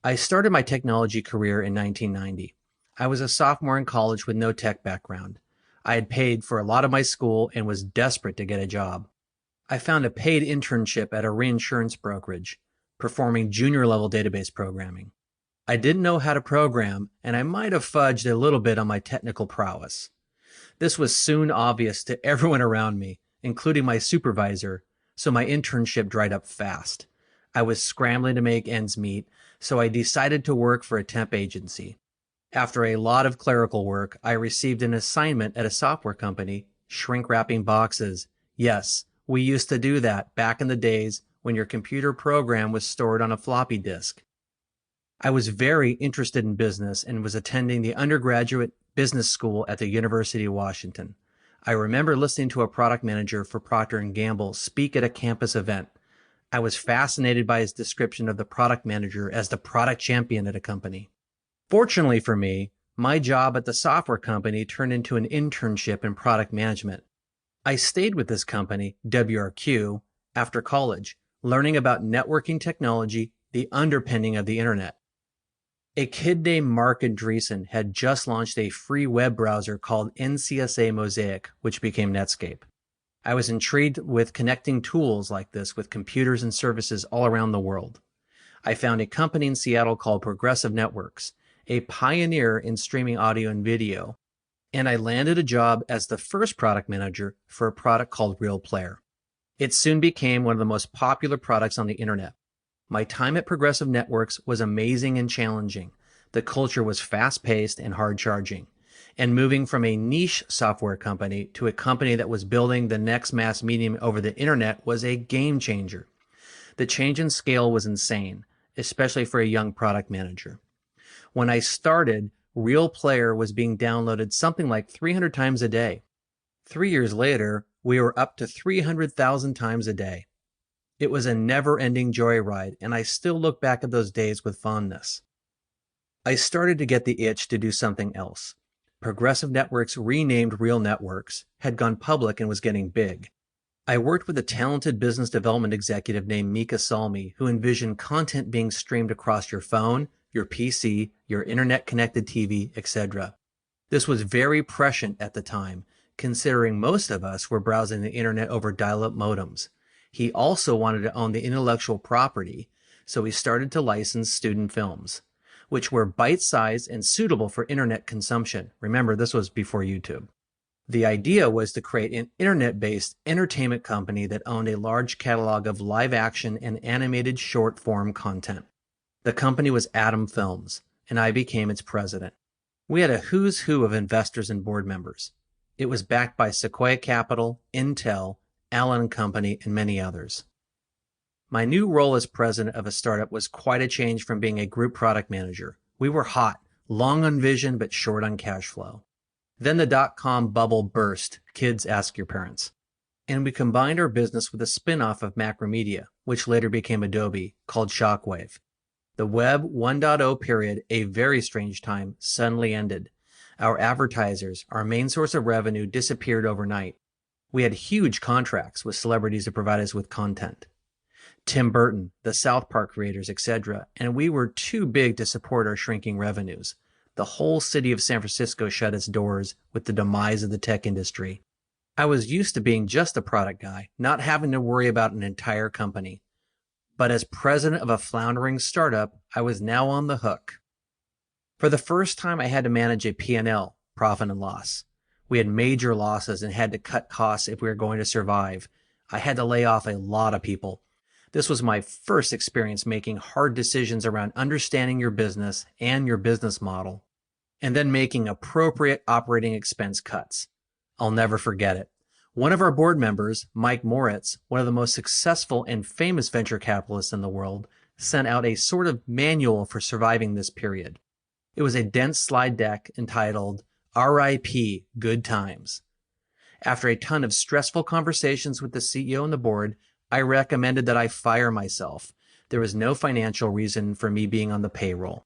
I started my technology career in 1990. I was a sophomore in college with no tech background. I had paid for a lot of my school and was desperate to get a job. I found a paid internship at a reinsurance brokerage, performing junior level database programming. I didn't know how to program, and I might have fudged a little bit on my technical prowess. This was soon obvious to everyone around me, including my supervisor, so my internship dried up fast. I was scrambling to make ends meet, so I decided to work for a temp agency. After a lot of clerical work, I received an assignment at a software company, shrink wrapping boxes. Yes, we used to do that back in the days when your computer program was stored on a floppy disk. I was very interested in business and was attending the undergraduate business school at the University of Washington. I remember listening to a product manager for Procter & Gamble speak at a campus event. I was fascinated by his description of the product manager as the product champion at a company. Fortunately for me, my job at the software company turned into an internship in product management. I stayed with this company, WRQ, after college, learning about networking technology, the underpinning of the internet. A kid named Mark Andreessen had just launched a free web browser called NCSA Mosaic, which became Netscape. I was intrigued with connecting tools like this with computers and services all around the world. I found a company in Seattle called Progressive Networks, a pioneer in streaming audio and video, and I landed a job as the first product manager for a product called RealPlayer. It soon became one of the most popular products on the internet. My time at Progressive Networks was amazing and challenging. The culture was fast-paced and hard-charging. And moving from a niche software company to a company that was building the next mass medium over the internet was a game changer. The change in scale was insane, especially for a young product manager. When I started, RealPlayer was being downloaded something like 300 times a day. 3 years later, we were up to 300,000 times a day. It was a never-ending joyride, and I still look back at those days with fondness. I started to get the itch to do something else. Progressive Networks, renamed RealNetworks, had gone public and was getting big. I worked with a talented business development executive named Mika Salmi, who envisioned content being streamed across your phone, your PC, your internet-connected TV, etc. This was very prescient at the time, considering most of us were browsing the internet over dial-up modems. He also wanted to own the intellectual property, so he started to license student films, which were bite-sized and suitable for internet consumption. Remember, this was before YouTube. The idea was to create an internet-based entertainment company that owned a large catalog of live-action and animated short-form content. The company was Atom Films, and I became its president. We had a who's who of investors and board members. It was backed by Sequoia Capital, Intel, Allen & Company, and many others. My new role as president of a startup was quite a change from being a group product manager. We were hot, long on vision, but short on cash flow. Then the dot-com bubble burst, kids ask your parents. And we combined our business with a spin-off of Macromedia, which later became Adobe, called Shockwave. The Web 1.0 period, a very strange time, suddenly ended. Our advertisers, our main source of revenue, disappeared overnight. We had huge contracts with celebrities to provide us with content. Tim Burton, the South Park creators, etc., and we were too big to support our shrinking revenues. The whole city of San Francisco shut its doors with the demise of the tech industry. I was used to being just a product guy, not having to worry about an entire company. But as president of a floundering startup, I was now on the hook. For the first time, I had to manage a P&L, profit and loss. We had major losses and had to cut costs if we were going to survive. I had to lay off a lot of people. This was my first experience making hard decisions around understanding your business and your business model, and then making appropriate operating expense cuts. I'll never forget it. One of our board members, Mike Moritz, one of the most successful and famous venture capitalists in the world, sent out a sort of manual for surviving this period. It was a dense slide deck entitled RIP Good Times. After a ton of stressful conversations with the CEO and the board, I recommended that I fire myself. There was no financial reason for me being on the payroll.